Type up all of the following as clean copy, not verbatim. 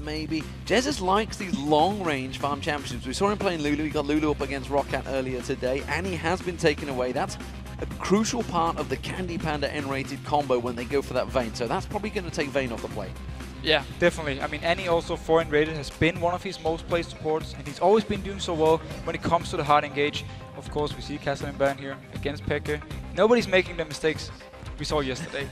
maybe. Jesiz likes these long-range farm championships. We saw him playing Lulu. He got Lulu up against Roccat earlier today, and he has been taken away. That's a crucial part of the CandyPanda nRated combo when they go for that Vayne. So that's probably going to take Vayne off the plate. Yeah, definitely. I mean, Annie also for nRated has been one of his most played supports, and he's always been doing so well when it comes to the hard engage. Of course, we see Caitlyn ban here against xPeke. Nobody's making the mistakes we saw yesterday.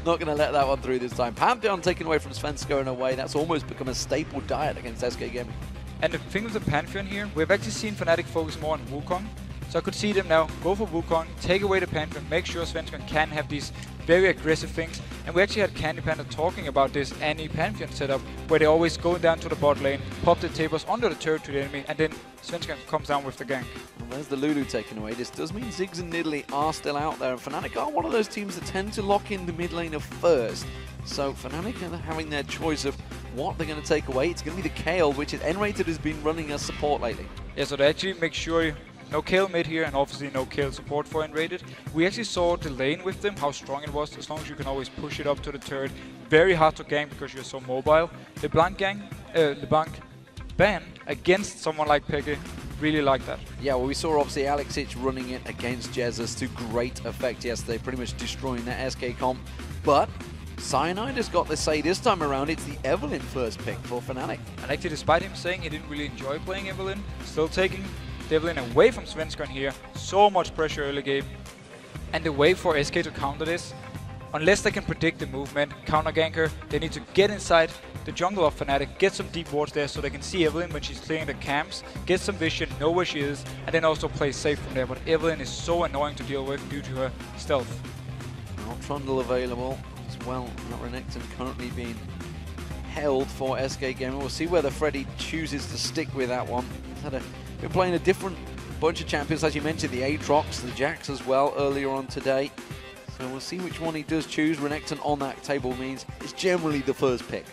Not going to let that one through this time. Pantheon taken away from Svenskeren away. That's almost become a staple diet against SK Gaming. And the thing with the Pantheon here, we've actually seen Fnatic focus more on Wukong. So I could see them now go for Wukong, take away the Pantheon, make sure Svenskeren can have these very aggressive things. And we actually had CandyPanda talking about this Annie Pantheon setup, where they always go down to the bot lane, pop the tables under the turret to the enemy, and then Svenskeren comes down with the gank. Well, there's the Lulu taken away. This does mean Ziggs and Nidalee are still out there, and Fnatic are one of those teams that tend to lock in the mid laner first. So Fnatic are having their choice of what they're going to take away. It's going to be the Kayle, which is nRated has been running as support lately. Yeah, so they actually make sure no Kayle mid here, and obviously no Kayle support for nRated. We actually saw the lane with them, how strong it was, as long as you can always push it up to the turret. Very hard to gank because you're so mobile. The blank ban against someone like xPeke, really like that. Yeah, well, we saw obviously Alexich running it against Jesiz to great effect yesterday, pretty much destroying that SK comp. But Cyanide has got the say this time around. It's the Evelynn first pick for Fnatic. And actually, despite him saying he didn't really enjoy playing Evelynn, still taking Evelynn away from Svenskeren here. So much pressure early game. And the way for SK to counter this, unless they can predict the movement, counter ganker, they need to get inside the jungle of Fnatic, get some deep wards there so they can see Evelynn when she's clearing the camps, get some vision, know where she is, and then also play safe from there. But Evelynn is so annoying to deal with due to her stealth. Well, Trundle available as well. Renekton currently being held for SK Gaming. We'll see whether Freddy chooses to stick with that one. Been playing a different bunch of champions, as you mentioned, the Aatrox, the Jax as well earlier on today. So we'll see which one he does choose. Renekton on that table means it's generally the first pick.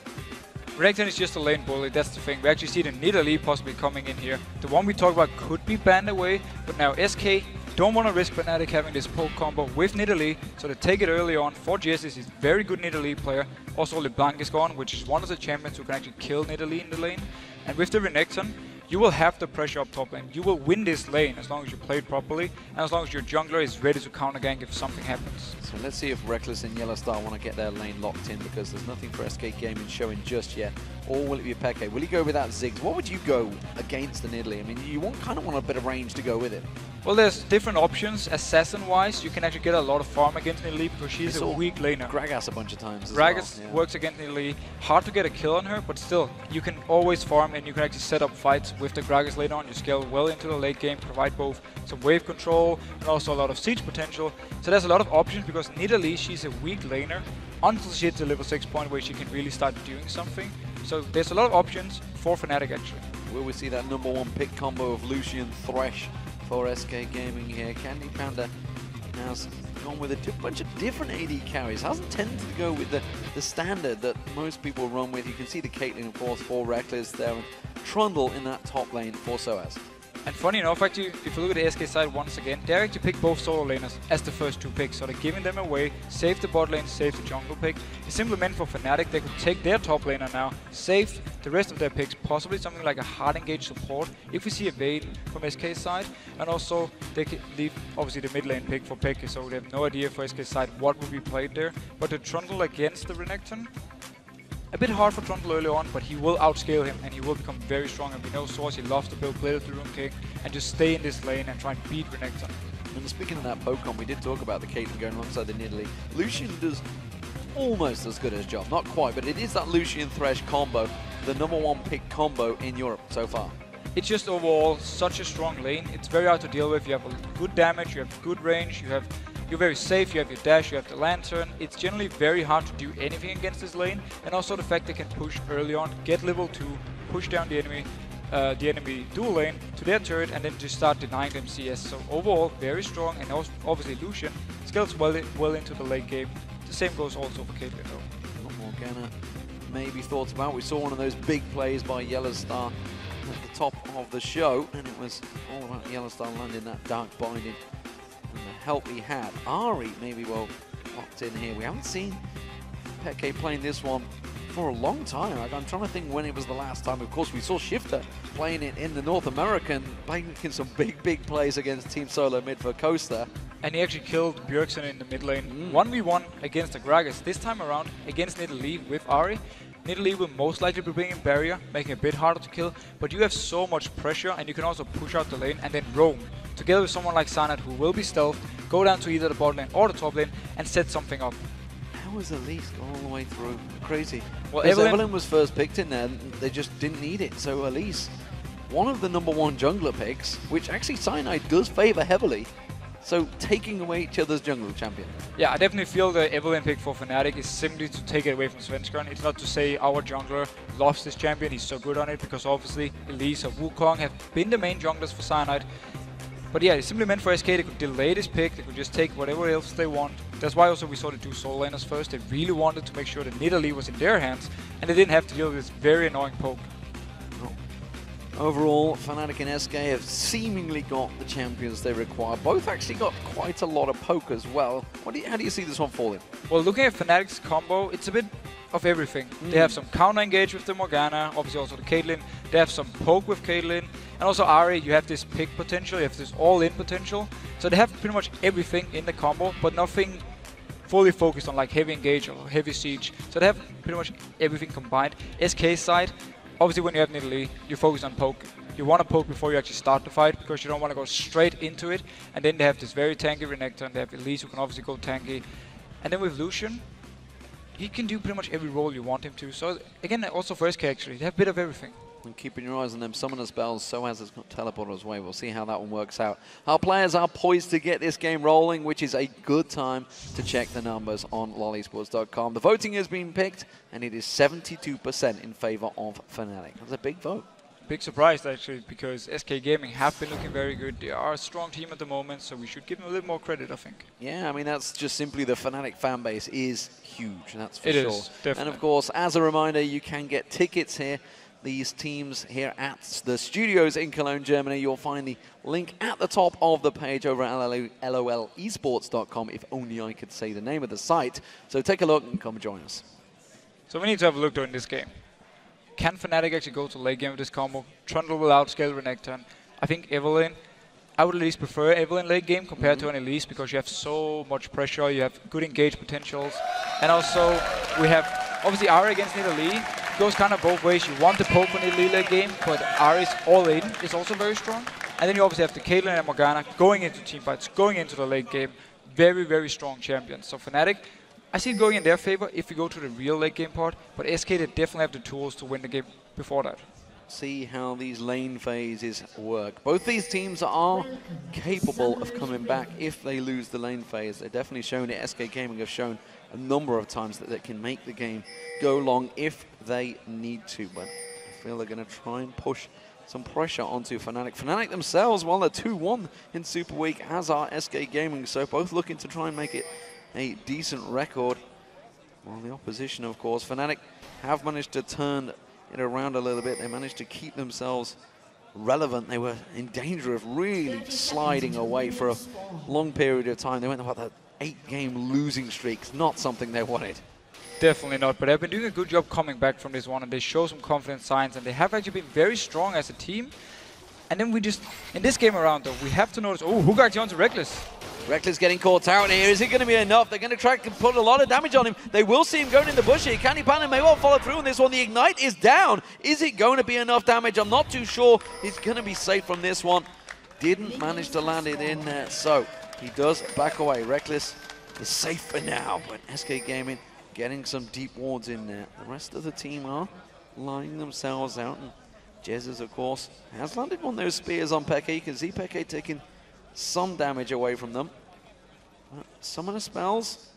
Renekton is just a lane bully, that's the thing. We actually see the Nidalee possibly coming in here. The one we talked about could be banned away, but now SK don't want to risk Fnatic having this poke combo with Nidalee, so they take it early on for Jesiz. He's a very good Nidalee player. Also LeBlanc is gone, which is one of the champions who can actually kill Nidalee in the lane. And with the Renekton, you will have the pressure up top lane. You will win this lane as long as you play it properly, and as long as your jungler is ready to counter gank if something happens. So let's see if Rekkles and YellOwStaR want to get their lane locked in, because there's nothing for SK Gaming showing just yet. Or will it be a xPeke? Will he go with that Ziggs? What would you go against the Nidalee? I mean, you kind of want a bit of range to go with it. Well, there's different options. Assassin-wise, you can actually get a lot of farm against Nidalee because she's a weak laner. Gragas a bunch of times as Gragas well. Yeah. works against Nidalee. Hard to get a kill on her, but still, you can always farm and you can actually set up fights with the Gragas later on. You scale well into the late game, provide both some wave control and also a lot of siege potential. So there's a lot of options because Nidalee, she's a weak laner until she hits the level 6 point where she can really start doing something. So there's a lot of options for Fnatic actually. Will we see that #1 pick combo of Lucian Thresh for SK Gaming here? CandyPanda has gone with a bunch of different AD carries. Hasn't tended to go with the standard that most people run with. You can see the Caitlyn, of course, for Rekkles there, and Trundle in that top lane for sOAZ. And funny enough, actually, if you look at the SK side once again, they actually pick both solo laners as the first two picks. So they're giving them away, save the bot lane, save the jungle pick. It's simply meant for Fnatic. They could take their top laner now, save the rest of their picks, possibly something like a hard engage support if we see a Vayne from SK side. And also, they can leave, obviously, the mid lane pick for xPeke, so they have no idea for SK side what will be played there. But the Trundle against the Renekton, a bit hard for Trundle early on, but he will outscale him and he will become very strong. And we know sOAZ, he loves to build play of the Rune King and just stay in this lane and try and beat Renekton. And speaking of that Pokemon, we did talk about the Caitlyn going alongside the Nidalee. Lucian does almost as good as job, not quite, but it is that Lucian Thresh combo, the #1 pick combo in Europe so far. It's just overall such a strong lane. It's very hard to deal with. You have a good damage, you have good range, you're very safe, you have your dash, you have the lantern. It's generally very hard to do anything against this lane, and also the fact they can push early on, get level 2, push down the enemy dual lane to their turret, and then just start denying them CS. So overall, very strong, and also obviously Lucian scales well into the late game. The same goes also for Caitlyn though. Morgana maybe thought about. We saw one of those big plays by YellOwStaR at the top of the show, and it was all about YellOwStaR landing that dark binding and the help he had. Ahri maybe well locked in here. We haven't seen xPeke playing this one for a long time. Like, I'm trying to think when it was the last time. Of course, we saw Shifter playing it in the North American, making some big plays against Team Solo mid for Coaster. And he actually killed Bjergsen in the mid lane. 1v1 against the Gragas. This time around against Nidalee with Ahri. Nidalee will most likely be bringing barrier, making it a bit harder to kill, but you have so much pressure and you can also push out the lane and then roam. Together with someone like Cyanide who will be stealthed, go down to either the bot lane or the top lane and set something up. How was Elise all the way through? Crazy. Well, Evelynn was first picked in there, they just didn't need it. So Elise, one of the #1 jungler picks, which actually Cyanide does favor heavily. So taking away each other's jungle champion. Yeah, I definitely feel the Evelynn pick for Fnatic is simply to take it away from Svenskeren. It's not to say our jungler lost this champion, he's so good on it, because obviously Elise or Wukong have been the main junglers for Cyanide. But yeah, it's simply meant for SK. They could delay this pick, they could just take whatever else they want. That's why also we saw the 2 solo laners first. They really wanted to make sure that Nidalee was in their hands, and they didn't have to deal with this very annoying poke. Overall, Fnatic and SK have seemingly got the champions they require. Both actually got quite a lot of poke as well. How do you see this one falling? Well, looking at Fnatic's combo, it's a bit of everything. They have some counter engage with the Morgana, obviously also the Caitlyn. They have some poke with Caitlyn. And also Ahri, you have this pick potential, you have this all-in potential. So they have pretty much everything in the combo, but nothing fully focused on like heavy engage or heavy siege. So they have pretty much everything combined. SK side, obviously when you have Nidalee, you focus on poke. You want to poke before you actually start the fight, because you don't want to go straight into it. And then they have this very tanky Renekton, they have Elise who can obviously go tanky. And then with Lucian, he can do pretty much every role you want him to. So again, also for SK actually, they have a bit of everything. And keeping your eyes on them summoner spells, sOAZ has got teleporters away. We'll see how that one works out. Our players are poised to get this game rolling, which is a good time to check the numbers on LollySports.com. The voting has been picked, and it is 72% in favor of Fnatic. That's a big vote. Big surprise actually, because SK Gaming have been looking very good. They are a strong team at the moment, so we should give them a little more credit, I think. Yeah, I mean, that's just simply the Fnatic fan base is huge, that's for sure. It is, definitely. And of course, as a reminder, you can get tickets here. These teams here at the studios in Cologne, Germany. You'll find the link at the top of the page over at LOLesports.com, if only I could say the name of the site. So take a look and come join us. So we need to have a look during this game. Can Fnatic actually go to late game with this combo? Trundle will outscale Renekton. I think Evelynn, I would at least prefer Evelynn late game compared to an Elise, because you have so much pressure, you have good engage potentials. And also, we have obviously Ahri against Nidalee. It goes kind of both ways. You want the poke on Nidalee late game, but Ahri's all-in is also very strong. And then you obviously have the Caitlyn and Morgana going into teamfights, going into the late game. Very, very strong champions. So Fnatic, I see it going in their favor if you go to the real late game part, but SK, they definitely have the tools to win the game before that. See how these lane phases work. Both these teams are capable of coming back if they lose the lane phase. They've definitely shown it. SK Gaming have shown a number of times that they can make the game go long if they need to, but I feel they're going to try and push some pressure onto Fnatic. Fnatic themselves, well, they're 2-1 in Super Week, as are SK Gaming, so both looking to try and make it a decent record. While the opposition, of course, Fnatic have managed to turn it around a little bit. They managed to keep themselves relevant. They were in danger of really sliding away for a long period of time. They went about that 8-game losing streak. It's not something they wanted. Definitely not, but they've been doing a good job coming back from this one, and they show some confidence signs, and they have actually been very strong as a team. And then we just, in this game around though, we have to notice, oh, who got you onto Rekkles? Rekkles getting caught out here. Is it going to be enough? They're going to try to put a lot of damage on him. They will see him going in the bush here. CandyPanda may well follow through on this one. The Ignite is down. Is it going to be enough damage? I'm not too sure. He's going to be safe from this one. Didn't manage to land it in there, so he does back away. Rekkles is safe for now, but SK Gaming getting some deep wards in there. The rest of the team are lining themselves out, and Jesiz, of course, has landed one of those spears on xPeke. You can see xPeke taking some damage away from them. But summoner spells,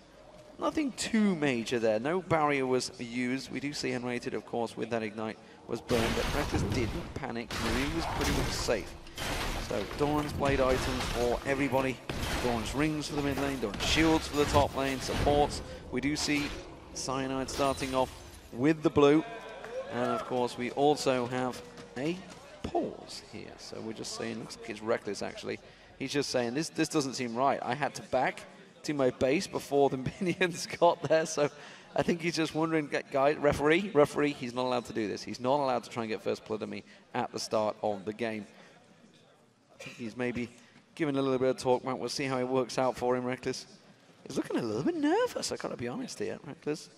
nothing too major there. No barrier was used. We do see nRated, of course, with that Ignite was burned, but Rekkles didn't panic. He was pretty much safe. So Doran's blade items for everybody. Doran's rings for the mid lane, Doran's shields for the top lane, supports. We do see Cyanide starting off with the blue. And of course, we also have a pause here. So we're just saying, looks like it's Rekkles actually. He's just saying, this doesn't seem right. I had to back to my base before the minions got there. So I think he's just wondering, guys, referee, he's not allowed to do this. He's not allowed to try and get first blood on me at the start of the game. I think he's maybe giving a little bit of talk, man. We'll see how it works out for him, Rekkles. He's looking a little bit nervous, I gotta be honest here, Rekkles.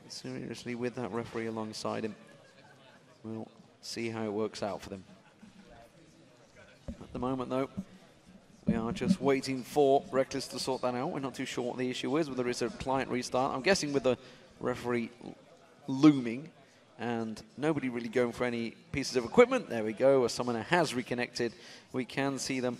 Seriously, with that referee alongside him. We'll see how it works out for them. At the moment, though, we are just waiting for Rekkles to sort that out. We're not too sure what the issue is, whether it's a client restart. I'm guessing with the referee looming and nobody really going for any pieces of equipment. There we go, a summoner has reconnected. We can see them,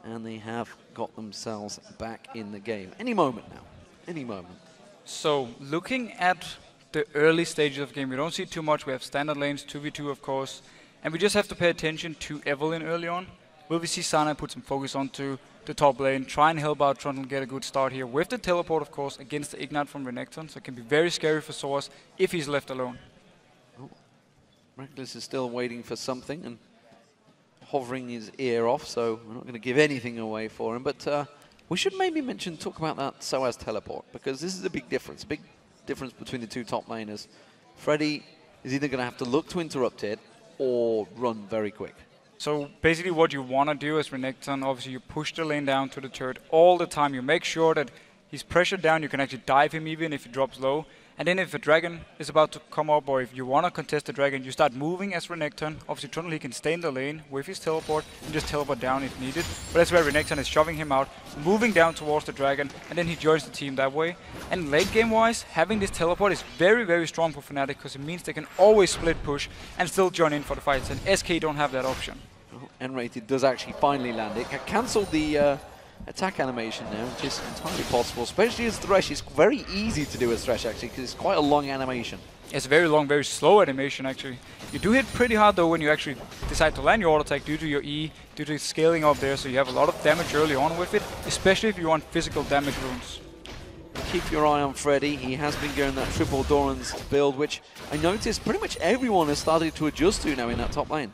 and they have got themselves back in the game. Any moment now, any moment. So, looking at the early stages of the game, we don't see too much. We have standard lanes, 2v2 of course, and we just have to pay attention to Evelynn early on. Will we see Cyanide put some focus onto the top lane, try and help out Trundle get a good start here with the teleport, of course, against the Ignite from Renekton, so it can be very scary for sOAZ if he's left alone. Oh. Rekkles is still waiting for something and hovering his ear off, so we're not going to give anything away for him, but we should maybe talk about that sOAZ teleport, because this is a big difference between the two top laners. Freddy is either going to have to look to interrupt it or run very quick. So basically what you want to do as Renekton, obviously you push the lane down to the turret all the time. You make sure that he's pressured down, you can actually dive him even if he drops low. And then if a dragon is about to come up, or if you want to contest the dragon, you start moving as Renekton. Obviously Trundle, he can stay in the lane with his teleport and just teleport down if needed. But that's where Renekton is shoving him out, moving down towards the dragon, and then he joins the team that way. And late game wise, having this teleport is very, very strong for Fnatic, because it means they can always split push and still join in for the fights. And SK don't have that option. Well, nRated does actually finally land it. Cancelled the attack animation now, which is entirely possible, especially as Thresh. It's very easy to do as Thresh, actually, because it's quite a long animation. It's a very long, very slow animation, actually. You do hit pretty hard, though, when you actually decide to land your auto attack due to your E, due to scaling up there, so you have a lot of damage early on with it, especially if you want physical damage runes. Keep your eye on Freddy. He has been going that triple Doran's build, which I noticed pretty much everyone has started to adjust to now in that top lane.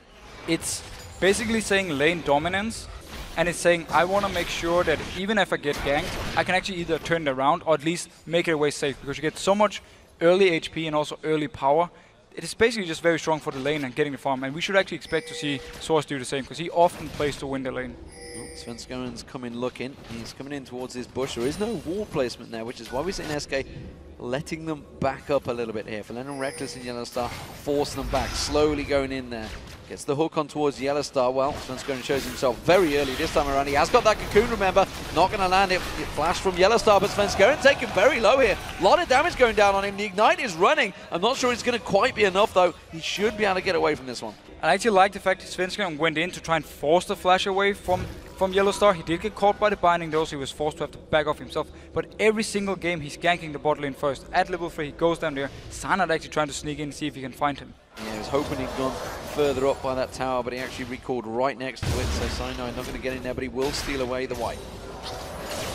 It's basically saying lane dominance, and it's saying I want to make sure that even if I get ganked, I can actually either turn it around or at least make it away safe, because you get so much early HP and also early power. It is basically just very strong for the lane and getting the farm, and we should actually expect to see sOAZ do the same, because he often plays to win the lane. Well, Svenskeren's coming looking. He's coming in towards this bush. There is no wall placement there, which is why we're seeing SK letting them back up a little bit here. Evelynn and Rekkles and YellOwStaR forcing them back, slowly going in there. Gets the hook on towards YellOwStaR. Well, Svenskeren shows himself very early this time around. He has got that cocoon, remember. Not going to land it. Flash from YellOwStaR, but Svenskeren taken very low here. A lot of damage going down on him. The Ignite is running. I'm not sure it's going to quite be enough, though. He should be able to get away from this one. I actually like the fact that Svenskeren went in to try and force the flash away from YellOwStaR. He did get caught by the binding though, so he was forced to have to back off himself. But every single game he's ganking the bot lane first. At level 3 he goes down there. Cyanide actually trying to sneak in and see if he can find him. Yeah, he was hoping he'd gone further up by that tower, but he actually recalled right next to it. So Cyanide not going to get in there, but he will steal away the white.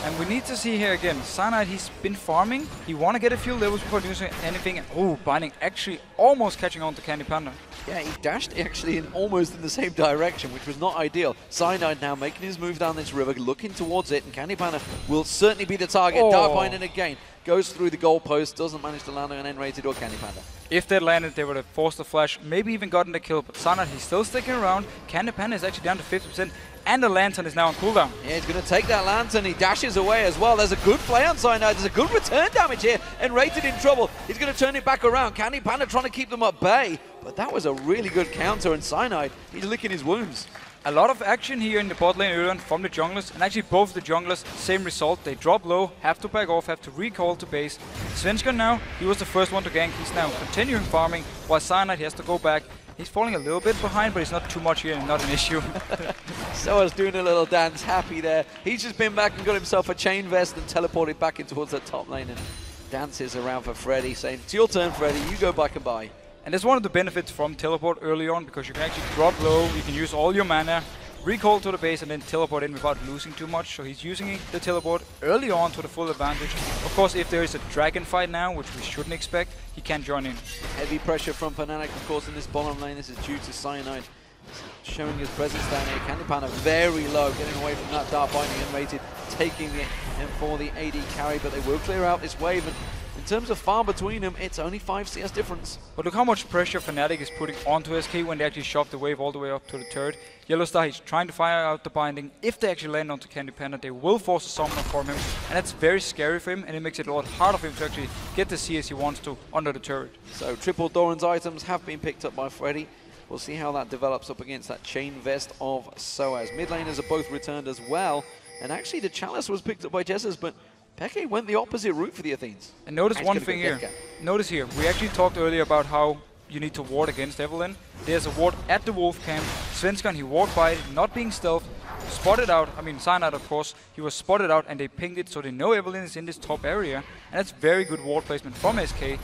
And we need to see here again, Cyanide, he's been farming. He want to get a few levels before doing anything. And oh, binding actually almost catching on to CandyPanda. Yeah, he dashed actually in almost in the same direction, which was not ideal. Cyanide now making his move down this river, looking towards it, and CandyPanda will certainly be the target. Oh. Dark Binding again, goes through the goalpost, doesn't manage to land on nRated or CandyPanda. If they landed, they would have forced the flash, maybe even gotten the kill, but Cyanide, he's still sticking around. CandyPanda is actually down to 50%, and the Lantern is now on cooldown. Yeah, he's going to take that Lantern, he dashes away as well. There's a good play on Cyanide, there's a good return damage here, nRated in trouble. He's going to turn it back around. CandyPanda trying to keep them at bay, but that was a really good counter, and Cyanide, he's licking his wounds. A lot of action here in the bot lane early on from the junglers, and actually both the junglers, same result. They drop low, have to back off, have to recall to base. Svenskeren now, he was the first one to gank. He's now continuing farming, while Cyanide, he has to go back. He's falling a little bit behind, but it's not too much here and not an issue. sOAZ doing a little dance, happy there. He's just been back and got himself a chain vest and teleported back in towards that top lane and dances around for Freddy, saying, it's your turn, Freddy, you go back and buy. And that's one of the benefits from teleport early on, because you can actually drop low, you can use all your mana, recall to the base and then teleport in without losing too much. So he's using the teleport early on to the full advantage. Of course, if there is a dragon fight now, which we shouldn't expect, he can join in. Heavy pressure from Fnatic, of course, in this bottom lane. This is due to Cyanide showing his presence down here. CandyPanda very low, getting away from that Dark Binding nRated. taking it and for the AD carry, but they will clear out this wave. And in terms of farm between them, it's only 5 CS difference. But look how much pressure Fnatic is putting onto SK when they actually shove the wave all the way up to the turret. YellOwStaR, he's trying to fire out the binding. If they actually land onto CandyPanda, they will force a summoner for him, and that's very scary for him, and it makes it a lot harder for him to actually get the CS he wants to under the turret. So triple Doran's items have been picked up by Freddy. We'll see how that develops up against that chain vest of sOAZ. Mid laners are both returned as well, and actually the Chalice was picked up by Jesiz, but xPeke went the opposite route for the Athenes. And notice one thing here. Notice here, we actually talked earlier about how you need to ward against Evelynn. There's a ward at the Wolf camp. Svenskeren, he walked by it, not being stealth, spotted out, I mean Cyanide of course, he was spotted out and they pinged it so they know Evelynn is in this top area. And that's very good ward placement from SK.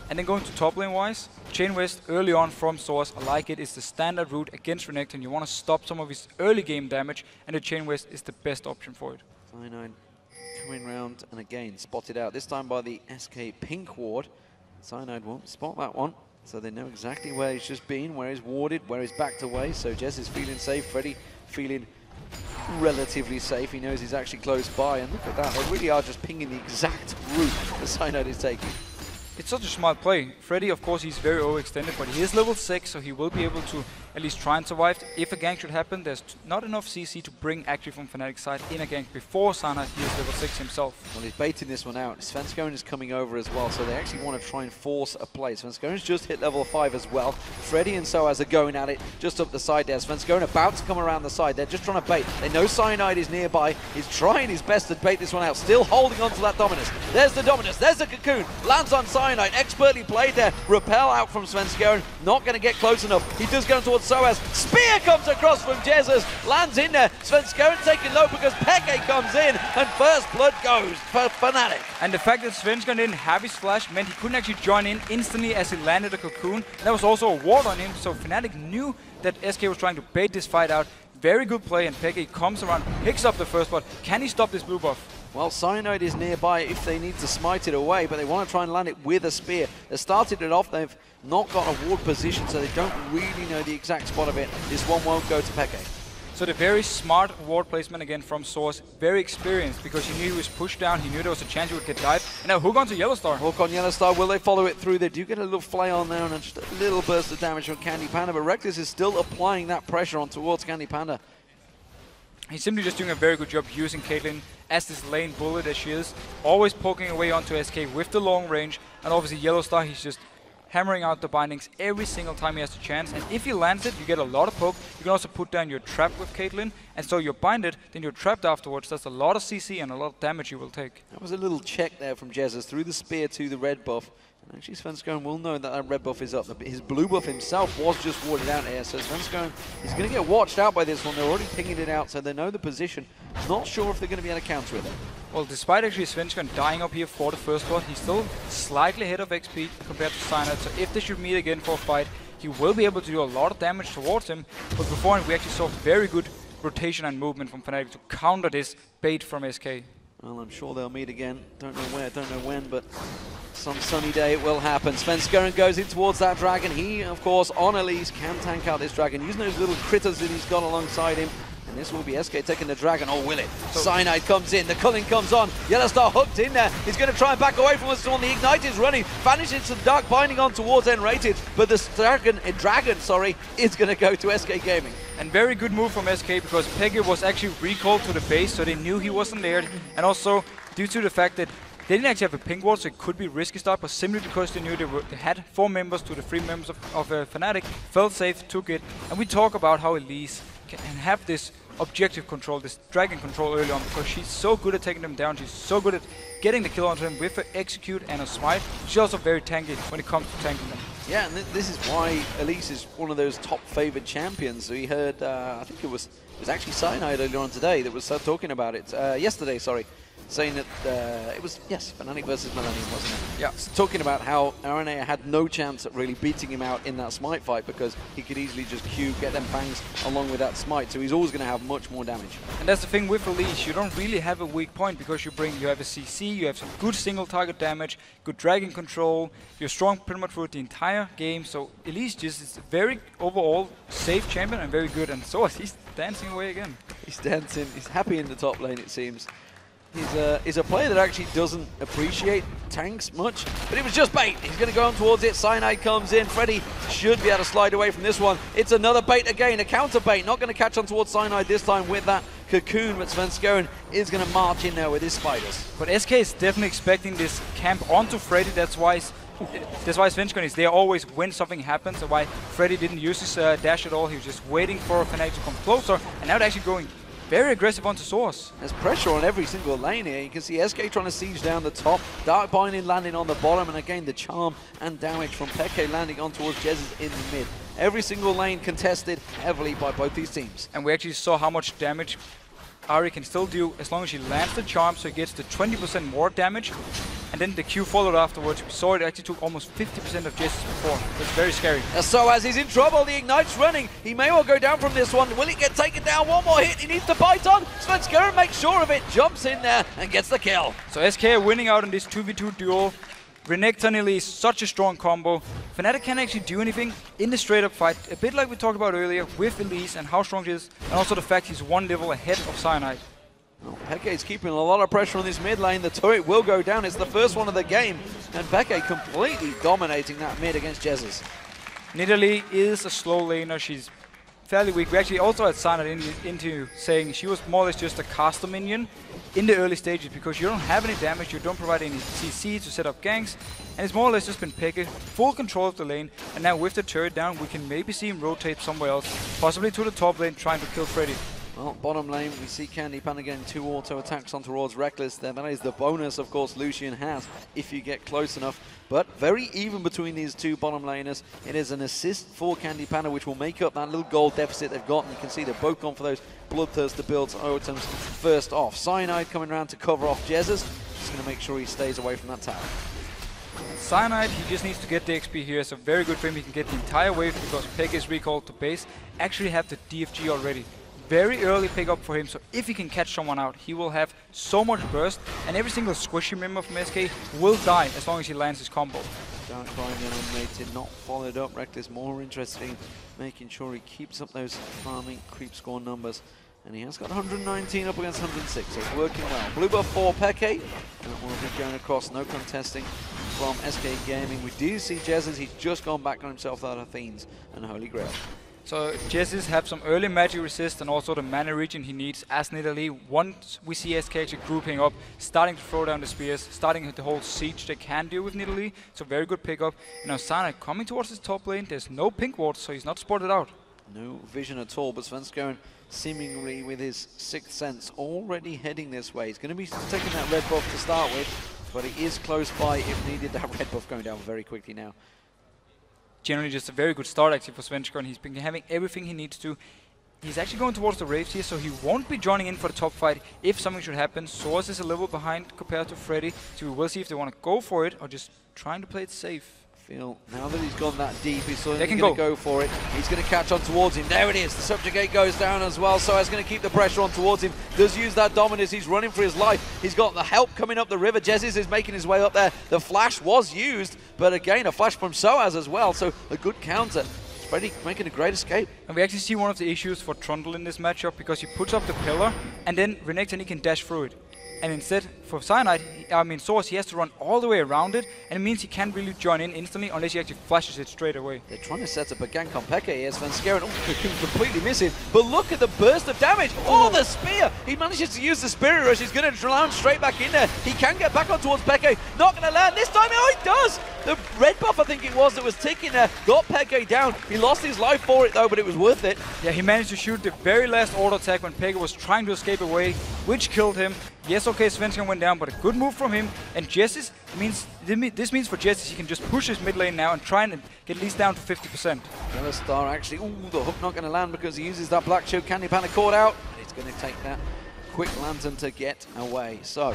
And then going to top lane wise, Chain West early on from sOAZ, I like it. It's the standard route against Renekton. You want to stop some of his early game damage, and the Chain West is the best option for it. Cyanide coming round and again spotted out, this time by the SK pink ward. Cyanide won't spot that one, so they know exactly where he's just been, where he's warded, where he's backed away. So Jess is feeling safe, Freddy feeling relatively safe. He knows he's actually close by, and look at that, they really are just pinging the exact route that Cyanide is taking. It's such a smart play. Freddy, of course, he's very overextended, but he is level 6, so he will be able to at least try and survive. If a gank should happen, there's not enough CC to bring actually from Fnatic's side in a gank before Cyanide. He is level 6 himself. Well, he's baiting this one out. Svenskeren is coming over as well, so they actually want to try and force a play. Svenskeren's just hit level 5 as well. Freddy and sOAZ are going at it just up the side there. Svenskeren about to come around the side. They're just trying to bait. They know Cyanide is nearby. He's trying his best to bait this one out, still holding on to that Dominus. There's the Dominus. There's the Cocoon. Lands on Cyanide. Expertly played there. Repel out from Svenskeren. Not going to get close enough. He does go towards sOAZ. Spear comes across from Jesiz. Lands in there. Svenskeren taking low because xPeke comes in. And first blood goes for Fnatic. And the fact that Svenskeren didn't have his flash meant he couldn't actually join in instantly as he landed a Cocoon. And there was also a ward on him. So Fnatic knew that SK was trying to bait this fight out. Very good play. And xPeke comes around, picks up the first blood. Can he stop this blue buff? Well, Cyanide is nearby if they need to smite it away, but they want to try and land it with a spear. They started it off, they've not got a ward position, so they don't really know the exact spot of it. This one won't go to xPeke. So the very smart ward placement again from sOAZ, very experienced, because he knew he was pushed down, he knew there was a chance he would get dived. And now hook on to YellOwStaR. Hook on YellOwStaR, will they follow it through? They do get a little flail on there and just a little burst of damage from CandyPanda, but Rekkles is still applying that pressure on towards CandyPanda. He's simply just doing a very good job using Caitlyn as this lane bullet as she is, always poking away onto SK with the long range, and obviously YellOwStaR, he's just hammering out the bindings every single time he has the chance, and if he lands it, you get a lot of poke. You can also put down your trap with Caitlyn, and so you're binded, then you're trapped afterwards. That's a lot of CC and a lot of damage you will take. That was a little check there from Jesiz through the spear to the red buff. And actually Svenskeren will know that that red buff is up. His blue buff himself was just warded out here, so Svenskeren is going to get watched out by this one. They're already pinging it out, so they know the position. Not sure if they're going to be able to counter it. Well, despite actually Svenskeren dying up here for the first one, he's still slightly ahead of xPeke compared to Cyanide, so if they should meet again for a fight, he will be able to do a lot of damage towards him. But beforehand, we actually saw very good rotation and movement from Fnatic to counter this bait from SK. Well, I'm sure they'll meet again. Don't know where, don't know when, but some sunny day it will happen. Svenskeren goes in towards that dragon. He, of course, on Elise, can tank out this dragon, using those little critters that he's got alongside him. And this will be SK taking the dragon, or will it? Cyanide comes in, the culling comes on. YellOwStaR hooked in there. He's going to try and back away from us. The Ignite is running, vanishes some dark binding on towards nRated. But the dragon, is going to go to SK Gaming. And very good move from SK, because xPeke was actually recalled to the base, so they knew he wasn't there. And also, due to the fact that they didn't actually have a ping ward, so it could be risky start, but simply because they knew they had 4 members to the 3 members of Fnatic, felt safe, took it. And we talk about how Elise can have this objective control, this dragon control early on, because she's so good at taking them down, she's so good at getting the kill onto them with her execute and a smite. She's also very tanky when it comes to tanking them. Yeah, and this is why Elise is one of those top favored champions. We heard, I think it was actually Cyanide earlier on today that was talking about it, yesterday, sorry, saying that it was, yes, Fnatic versus Millennium, wasn't it? Yeah. Talking about how RNA had no chance at really beating him out in that smite fight because he could easily just Q, get them fangs along with that smite, so he's always going to have much more damage. And that's the thing with Elise, you don't really have a weak point because you have a CC, you have some good single target damage, good dragon control, you're strong pretty much throughout the entire game, so Elise just is a very overall safe champion and very good, and so he's dancing away again. He's dancing, he's happy in the top lane it seems. He's a player that actually doesn't appreciate tanks much, but it was just bait. He's going to go on towards it. Cyanide comes in. Freddy should be able to slide away from this one. It's another bait again, a counter bait. Not going to catch on towards Cyanide this time with that cocoon, but Svenskeren is going to march in there with his spiders. But SK is definitely expecting this camp onto Freddy. That's why Svenskeren is there always when something happens. So why Freddy didn't use his dash at all. He was just waiting for Fnatic to come closer, and now they're actually going very aggressive onto sOAZ. There's pressure on every single lane here. You can see SK trying to siege down the top, Dark Binding landing on the bottom, and again the charm and damage from xPeke landing on towards Jesiz in the mid. Every single lane contested heavily by both these teams. And we actually saw how much damage Ahri can still do as long as she lands the charm, so he gets the 20% more damage. And then the Q followed afterwards. We saw it actually took almost 50% of Jesiz before. That's very scary. sOAZ is in trouble. The Ignite's running. He may well go down from this one. Will he get taken down? One more hit. He needs to bite on. Svenskeren makes sure of it. Jumps in there and gets the kill. So SK are winning out in this 2v2 duel. Renekton Elise, such a strong combo. Fnatic can't actually do anything in the straight-up fight. A bit like we talked about earlier with Elise and how strong she is. And also the fact he's one level ahead of Cyanide. Well, xPeke is keeping a lot of pressure on this mid lane. The turret will go down. It's the first one of the game. And xPeke completely dominating that mid against Jesiz. Nidalee is a slow laner. She's fairly weak. We actually also had Cyanide into saying she was more or less just a caster minion in the early stages because you don't have any damage, you don't provide any CC to set up ganks, and it's more or less just been xPeke, full control of the lane, and now with the turret down, we can maybe see him rotate somewhere else, possibly to the top lane, trying to kill Freddy. Well, bottom lane, we see CandyPanda getting 2 auto attacks on towards Rekkles. That is the bonus, of course, Lucian has if you get close enough. But very even between these two bottom laners. It is an assist for CandyPanda, which will make up that little gold deficit they've got. And you can see they've both gone for those Bloodthirster builds items first off. Cyanide coming around to cover off Jesiz. Just going to make sure he stays away from that tower. Cyanide, he just needs to get the XP here. It's very good for him. He can get the entire wave because xPeke is recalled to base. Actually have the DFG already. Very early pick up for him, so if he can catch someone out, he will have so much burst, and every single squishy member from SK will die as long as he lands his combo. Dark Binding unrated, not followed up. Rekkles more interested in making sure he keeps up those farming creep score numbers. And he has got 119 up against 106, so it's working well. Blue buff for xPeke. That will be going across, no contesting from SK Gaming. We do see Jesiz, he's just gone back on himself out of Fiends and Holy Grail. So Jesiz have some early magic resist and also the mana regen he needs as Nidalee. Once we see SK actually grouping up, starting to throw down the spears, starting the whole siege they can do with Nidalee. So very good pickup. Now Cyanide coming towards his top lane. There's no pink ward, so he's not spotted out. No vision at all, but Svenskeren seemingly with his sixth sense already heading this way. He's going to be taking that red buff to start with, but he is close by if needed. That red buff going down very quickly now. Generally just a very good start actually for Svenskeren. He's been having everything he needs to. He's actually going towards the Wraiths here, so he won't be joining in for the top fight if something should happen. sOAZ is a level behind compared to Freddy, so we will see if they want to go for it or just trying to play it safe. Now that he's gone that deep, he's going to go for it. He's going to catch on towards him. There it is. The subjugate goes down as well. So he's going to keep the pressure on towards him. Does use that dominance. He's running for his life. He's got the help coming up the river. Jesiz is making his way up there. The flash was used, but again, a flash from sOAZ as well. So a good counter. Freddy making a great escape. And we actually see one of the issues for Trundle in this matchup because he puts up the pillar and then Renekton he can dash through it. And instead, for Cyanide, sOAZ, he has to run all the way around it, and it means he can't really join in instantly unless he actually flashes it straight away. They're trying to set up a gank on xPeke here. Svenskeren completely missing, but look at the burst of damage. Oh, the spear! He manages to use the Spirit Rush. He's going to land straight back in there. He can get back on towards xPeke. Not going to land this time. Oh, he does! The red buff, I think it was, that was ticking there, got xPeke down. He lost his life for it, though, but it was worth it. Yeah, he managed to shoot the very last auto attack when xPeke was trying to escape away, which killed him. Yes, okay, Svenskeren went down, but a good move from him. And Jesiz this means for Jesiz he can just push his mid lane now and try and get at least down to 50%. YellOwStaR actually, the hook not going to land because he uses that black choke. CandyPanda caught out, and it's going to take that quick lantern to get away. So,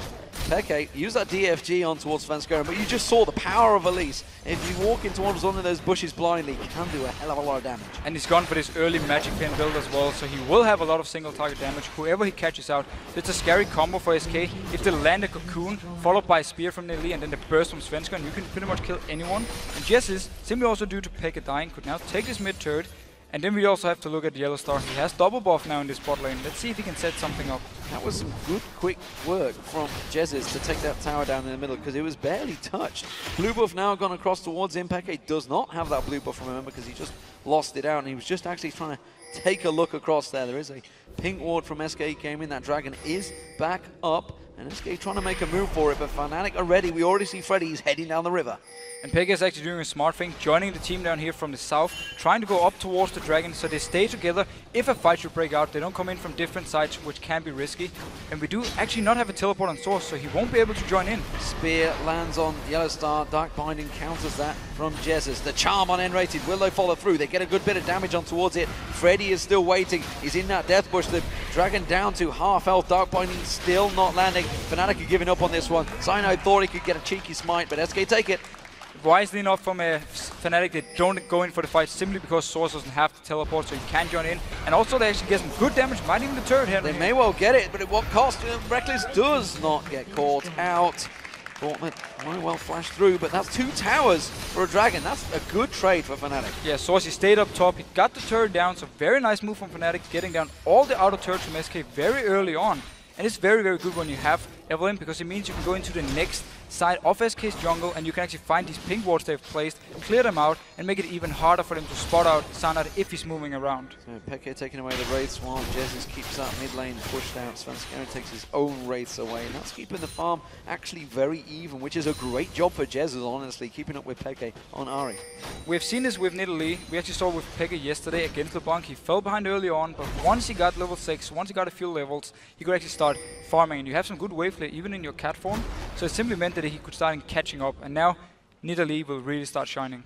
xPeke, use that DFG on towards Svenskeren, but you just saw the power of Elise. If you walk into one of those bushes blindly, you can do a hell of a lot of damage. And he's gone for this early magic pin build as well, so he will have a lot of single target damage, whoever he catches out. It's a scary combo for SK. If they land a cocoon, followed by a spear from Nidalee, and then the burst from Svenskeren, you can pretty much kill anyone. And Jesiz, simply also due to xPeke dying, could now take this mid turret. And then we also have to look at YellOwStaR. He has double buff now in this bot lane. Let's see if he can set something up. That was some good, quick work from Jesiz to take that tower down in the middle because it was barely touched. Blue buff now gone across towards xPeke. Does not have that blue buff, remember, because he just lost it out and he was just actually trying to take a look across there. There is a pink ward from SK Gaming. That dragon is back up and SK trying to make a move for it, but Fnatic are ready. We already see Freddy. He's heading down the river. And Peke is actually doing a smart thing, joining the team down here from the south, trying to go up towards the dragon so they stay together. If a fight should break out, they don't come in from different sides, which can be risky. And we do actually not have a teleport on source, so he won't be able to join in. Spear lands on YellOwStaR. Dark Binding counters that from Jesiz. The charm on nRated. Will they follow through? They get a good bit of damage on towards it. Freddy is still waiting. He's in that death bush. The dragon down to half health. Dark Binding still not landing. Fnatic are giving up on this one. Cyanide thought he could get a cheeky smite, but SK take it. Wisely enough from Fnatic, they don't go in for the fight simply because sOAZ doesn't have to teleport, so he can join in. And also they actually get some good damage, might even the turret here. They may well get it, but at what cost? Rekkles does not get caught out. Gauntlet might well flash through, but that's 2 towers for a dragon. That's a good trade for Fnatic. Yeah, sOAZ, he stayed up top, he got the turret down, so very nice move from Fnatic, getting down all the outer turrets from SK very early on. And it's very, very good when you have Evelynn, because it means you can go into the next side of SK's jungle and you can actually find these pink wards they've placed, clear them out, and make it even harder for them to spot out Cyanide if he's moving around. So Peke taking away the wraiths while Jesiz keeps that mid lane pushed out. Svenskeren takes his own wraiths away, and that's keeping the farm actually very even, which is a great job for Jesiz, honestly, keeping up with Peke on Ahri. We've seen this with Nidalee. We actually saw with Peke yesterday against LeBlanc. He fell behind early on, but once he got level 6, once he got a few levels, he could actually start farming, and you have some good wave play even in your cat form, so it simply meant that he could start catching up, and now Nidalee will really start shining.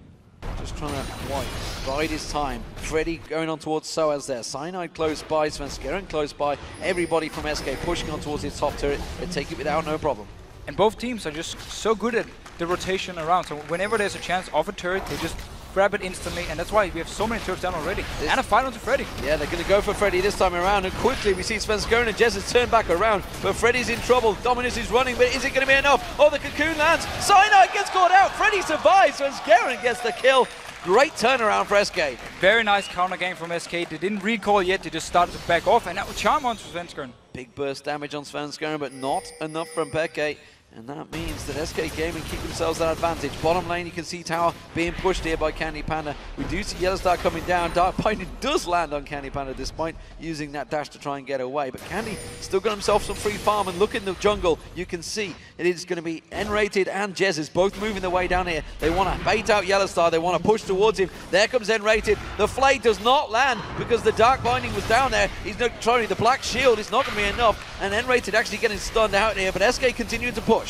Just trying to bide his time. Freddy going on towards sOAZ there. Cyanide close by, Svenskeren close by. Everybody from SK pushing on towards his top turret. They take it without no problem. And both teams are just so good at the rotation around, so whenever there's a chance of a turret, they just grab it instantly, and that's why we have so many turrets down already. And a fight onto Freddy. Yeah, they're going to go for Freddy this time around, and quickly we see Svenskeren and Jesiz turn back around, but Freddy's in trouble. Dominus is running, but is it going to be enough? Oh, the cocoon lands. Cyanide gets caught out. Freddy survives. Svenskeren gets the kill. Great turnaround for SK. Very nice counter game from SK. They didn't recall yet, they just started to back off, and now charm onto Svenskeren. Big burst damage on Svenskeren, but not enough from Peke. And that means that SK Gaming keep themselves that advantage. Bottom lane, you can see tower being pushed here by CandyPanda. We do see YellOwStaR coming down. Dark Binding does land on CandyPanda despite using that dash to try and get away. But Candy still got himself some free farm, and look in the jungle. You can see it is going to be nRated and Jesiz both moving their way down here. They want to bait out YellOwStaR. They want to push towards him. There comes nRated. The flay does not land because the Dark Binding was down there. He's not trying. The black shield is not going to be enough. And nRated actually getting stunned out here, but SK continuing to push.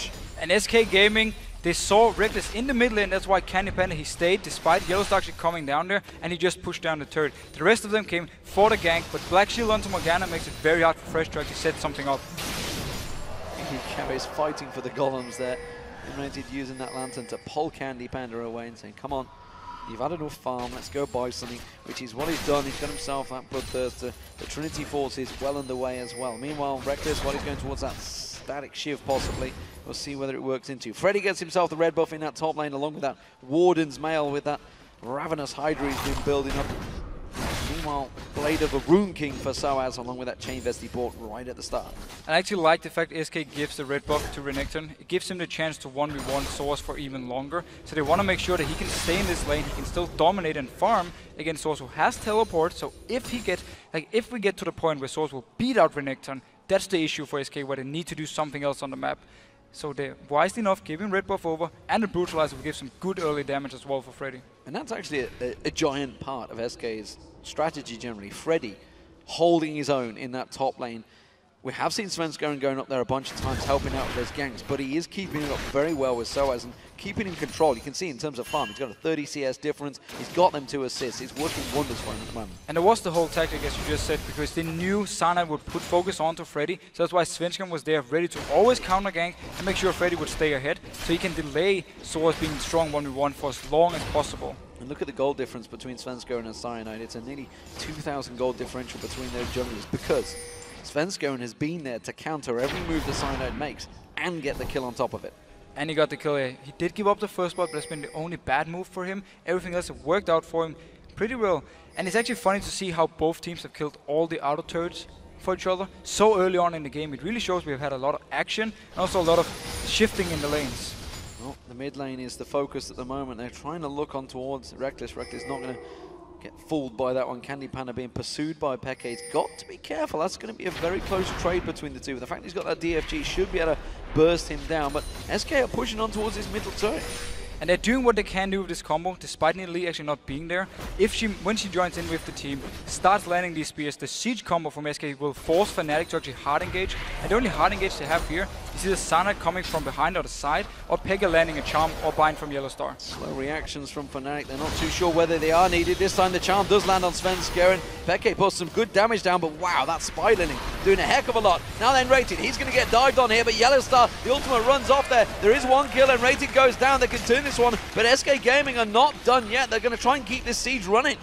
And SK Gaming, they saw Rekkles in the mid lane, that's why CandyPanda, he stayed despite YellOwStaR actually coming down there, and he just pushed down the turret. The rest of them came for the gank, but Black Shield onto Morgana makes it very hard for Thresh to actually set something up. He's fighting for the golems there. nRated using that lantern to pull CandyPanda away and saying, come on, you've had enough farm, let's go buy something, which is what he's done. He's got himself that Bloodthirster. The Trinity Force is well underway as well. Meanwhile, Rekkles, while he's going towards that static shift possibly, we'll see whether it works into. Freddy gets himself the red buff in that top lane along with that Warden's Mail with that Ravenous Hydra he's been building up. Meanwhile, Blade of a Rune King for sOAZ along with that Chain Vest he bought right at the start. I actually like the fact SK gives the red buff to Renekton. It gives him the chance to 1v1 sOAZ for even longer. So they want to make sure that he can stay in this lane, he can still dominate and farm against sOAZ who has teleport. So if we get to the point where sOAZ will beat out Renekton, that's the issue for SK, where they need to do something else on the map. So they're wisely enough giving red buff over, and the Brutalizer will give some good early damage as well for Freddy. And that's actually a giant part of SK's strategy generally. Freddy holding his own in that top lane. We have seen Svenskeren going up there a bunch of times helping out with those ganks, but he is keeping it up very well with sOAZ and keeping in control. You can see in terms of farm, he's got a 30 CS difference. He's got them 2 assists. It's working wonders for him at the moment. And it was the whole tactic, as you just said, because they knew Cyanide would put focus onto Freddy. So that's why Svenskeren was there, ready to always counter gank and make sure Freddy would stay ahead, so he can delay sOAZ being strong 1v1 for as long as possible. And look at the gold difference between Svenskeren and Cyanide. It's a nearly 2,000 gold differential between those junglers because Svenskeren has been there to counter every move the Cyanide makes and get the kill on top of it. And he got the kill here. He did give up the first spot, but that's been the only bad move for him. Everything else have worked out for him pretty well. And it's actually funny to see how both teams have killed all the outer turrets for each other so early on in the game. It really shows we've had a lot of action and also a lot of shifting in the lanes. Well, the mid lane is the focus at the moment. They're trying to look on towards Rekkles. Rekkles not going to get fooled by that one. CandyPanda being pursued by xPeke. He's got to be careful. That's going to be a very close trade between the two. The fact he's got that DFG should be able to burst him down. But SK are pushing on towards his middle turret. And they're doing what they can do with this combo, despite Nidalee actually not being there. When she joins in with the team, starts landing these spears, the siege combo from SK will force Fnatic to actually hard engage. And the only hard engage they have here is either Cyanide coming from behind or the side, or xPeke landing a charm or bind from YellOwStaR. Slow reactions from Fnatic. They're not too sure whether they are needed. This time the charm does land on Svenskeren. xPeke puts some good damage down, but wow, that Spiderling doing a heck of a lot. Now then nRated, he's going to get dived on here, but YellOwStaR, the ultimate runs off there. There is one kill and nRated goes down. They can turn this one, but SK Gaming are not done yet. They're going to try and keep this siege running.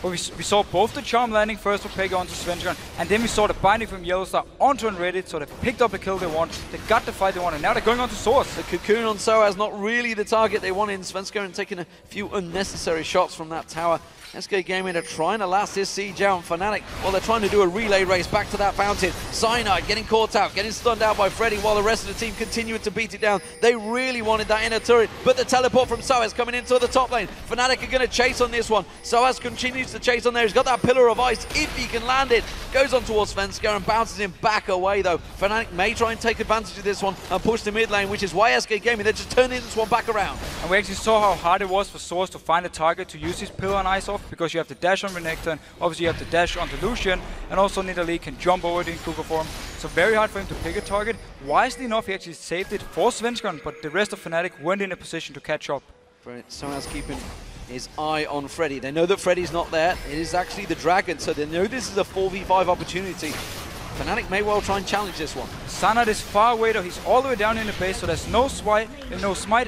Well, we saw both the charm landing first for xPeke onto Svenskeren, and then we saw the binding from YellOwStaR onto nRated, so they picked up the kill they want, they got the fight they want, and now they're going on to sOAZ. The cocoon on sOAZ not really the target they wanted. Svenskeren taking a few unnecessary shots from that tower. SK Gaming are trying to last this siege out. Fnatic, well, they're trying to do a relay race back to that fountain. Cyanide getting caught out, getting stunned out by Freddy while the rest of the team continuing to beat it down. They really wanted that inner turret, but the teleport from sOAZ coming into the top lane. Fnatic are going to chase on this one. sOAZ continues to chase on there. He's got that pillar of ice, if he can land it. Goes on towards Svenskeren, bounces him back away though. Fnatic may try and take advantage of this one and push the mid lane, which is why SK Gaming, they're just turning this one back around. And we actually saw how hard it was for sOAZ to find a target to use his pillar and ice off, because you have the dash on Renekton, obviously you have the dash onto Lucian, and also Nidalee can jump over it in Kuga form. So very hard for him to pick a target. Wisely enough, he actually saved it for Svenskeren, but the rest of Fnatic weren't in a position to catch up. Right, sOAZ keeping his eye on Freddy. They know that Freddy's not there. It is actually the Dragon, so they know this is a 4v5 opportunity. Fnatic may well try and challenge this one. Cyanide is far away though, he's all the way down in the base, so there's no smite,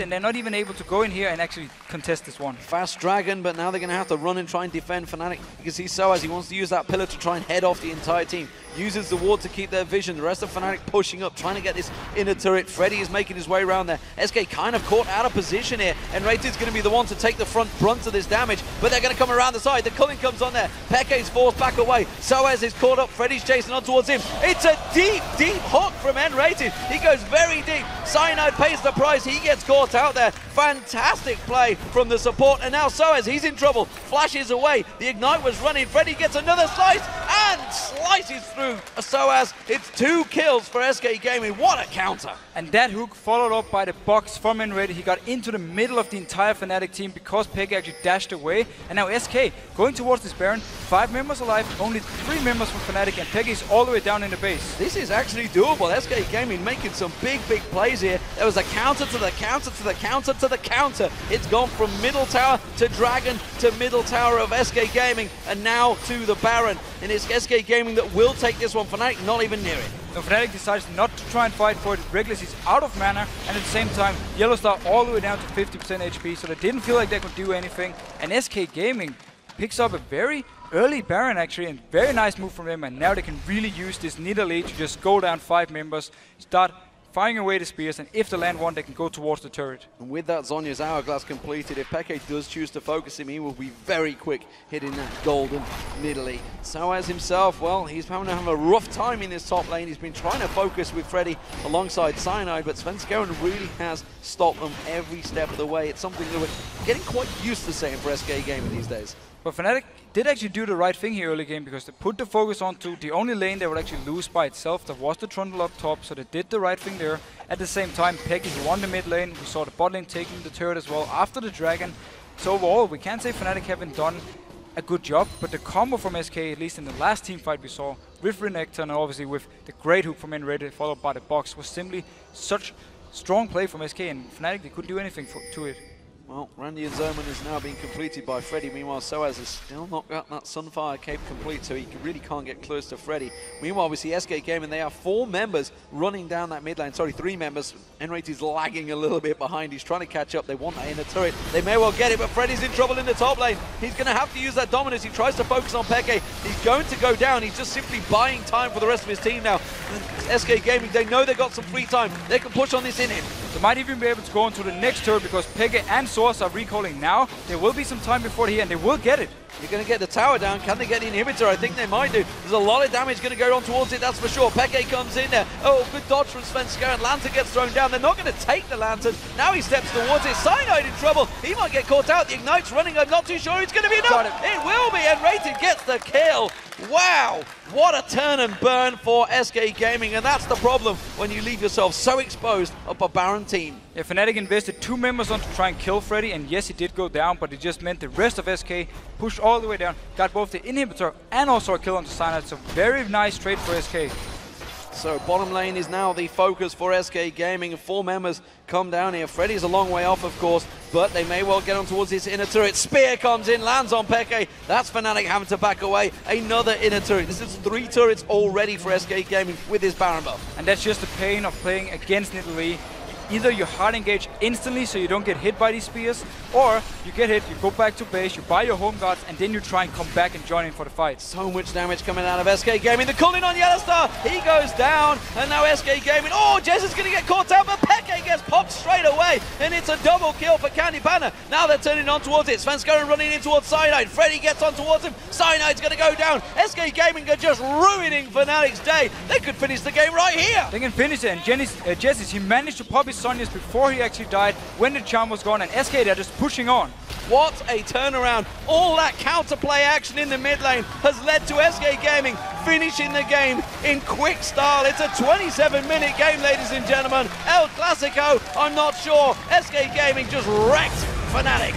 and they're not even able to go in here and actually contest this one. Fast Dragon, but now they're going to have to run and try and defend Fnatic. You can see sOAZ, he wants to use that pillar to try and head off the entire team. Uses the ward to keep their vision. The rest of Fnatic pushing up, trying to get this inner turret. Freddy is making his way around there. SK kind of caught out of position here, and nRated's going to be the one to take the front brunt of this damage, but they're going to come around the side. The culling comes on there. xPeke's forced back away. sOAZ is caught up. Freddy's chasing on towards him. It's a deep, deep hook from nRated. He goes very deep. Cyanide pays the price. He gets caught out there. Fantastic play from the support, and now sOAZ, he's in trouble. Flashes away. The Ignite was running. Freddy gets another slice and slices through sOAZ. It's 2 kills for SK Gaming. What a counter. And that hook followed up by the box from nRated. He got into the middle of the entire Fnatic team because xPeke actually dashed away. And now SK going towards this Baron. 5 members alive, only 3 members from Fnatic, and xPeke is all the way down in the base. This is actually doable. SK Gaming making some big plays here. There was a counter to the counter to the counter to the counter. It's gone from middle tower to Dragon to middle tower of SK Gaming, and now to the Baron. And it's SK Gaming that will take this one. Fnatic not even near it. So Fnatic decides not to try and fight for it. Rekkles is out of mana, and at the same time, YellOwStaR all the way down to 50% HP, so they didn't feel like they could do anything. And SK Gaming picks up a very early Baron actually, and very nice move from them, and now they can really use this Nidalee to just go down 5 members, start firing away the spears, and if they land one, they can go towards the turret. And with that Zhonya's Hourglass completed, if xPeke does choose to focus him, he will be very quick hitting that golden Nidalee. sOAZ himself, well, he's having to have a rough time in this top lane. He's been trying to focus with Freddy alongside Cyanide, but Svenskeren really has stopped them every step of the way. It's something that we're getting quite used to saying for SK Gaming these days. But Fnatic did actually do the right thing here early game, because they put the focus onto the only lane they would actually lose by itself. That was the Trundle up top, so they did the right thing there. At the same time, xPeke, he won the mid lane. We saw the bot lane taking the turret as well after the Dragon. So overall, we can't say Fnatic haven't done a good job, but the combo from SK, at least in the last team fight we saw, with Renekton and obviously with the great hook from nRated followed by the box, was simply such strong play from SK, and Fnatic, they couldn't do anything to it. Well, Randy and Zerman is now being completed by Freddy. Meanwhile, sOAZ has still not got that Sunfire cape complete, so he really can't get close to Freddy. Meanwhile, we see SK Gaming, they have 4 members running down that mid lane. Sorry, 3 members. nRated's lagging a little bit behind. He's trying to catch up. They want that inner turret. They may well get it, but Freddy's in trouble in the top lane. He's going to have to use that dominance. He tries to focus on xPeke. He's going to go down. He's just simply buying time for the rest of his team now. And SK Gaming, they know they've got some free time. They can push on this in him. They might even be able to go into the next turret, because xPeke and sOAZ are recalling now. There will be some time before here, and they will get it. You're going to get the tower down. Can they get the inhibitor? I think they might do. There's a lot of damage going to go on towards it, that's for sure. xPeke comes in there. Oh, good dodge from Svenskeren. Lantern gets thrown down. They're not going to take the Lantern. Now he steps towards it. Cyanide in trouble. He might get caught out. The Ignite's running. I'm not too sure it's going to be enough. It will be, and nRated gets the kill. Wow, what a turn and burn for SK Gaming, and that's the problem when you leave yourself so exposed up a Baron team. Yeah, Fnatic invested 2 members on to try and kill Freddy, and yes, he did go down, but it just meant the rest of SK pushed all the way down, got both the inhibitor and also a kill on the Cyanide, so very nice trade for SK. So bottom lane is now the focus for SK Gaming. 4 members come down here. Freddy's a long way off, of course, but they may well get on towards this inner turret. Spear comes in, lands on xPeke. That's Fnatic having to back away. Another inner turret. This is 3 turrets already for SK Gaming with this Baron buff. And that's just the pain of playing against Nidalee. Either you hard engage instantly so you don't get hit by these spears, or you get hit, you go back to base, you buy your home guards, and then you try and come back and join in for the fight. So much damage coming out of SK Gaming. The call-in on YellOwStaR, he goes down, and now SK Gaming, oh, Jesiz is going to get caught out, but xPeke gets popped straight away, and it's a double kill for CandyPanda. Now they're turning on towards it. Svenskeren running in towards Cyanide. Freddy gets on towards him. Cyanide's going to go down. SK Gaming are just ruining Fnatic's day. They could finish the game right here. They can finish it, and Jesiz, he managed to pop his Sonias before he actually died when the charm was gone, and SK, they're just pushing on. What a turnaround. All that counterplay action in the mid lane has led to SK Gaming finishing the game in quick style. It's a 27-minute game, ladies and gentlemen. El Clasico, I'm not sure. SK Gaming just wrecked Fnatic.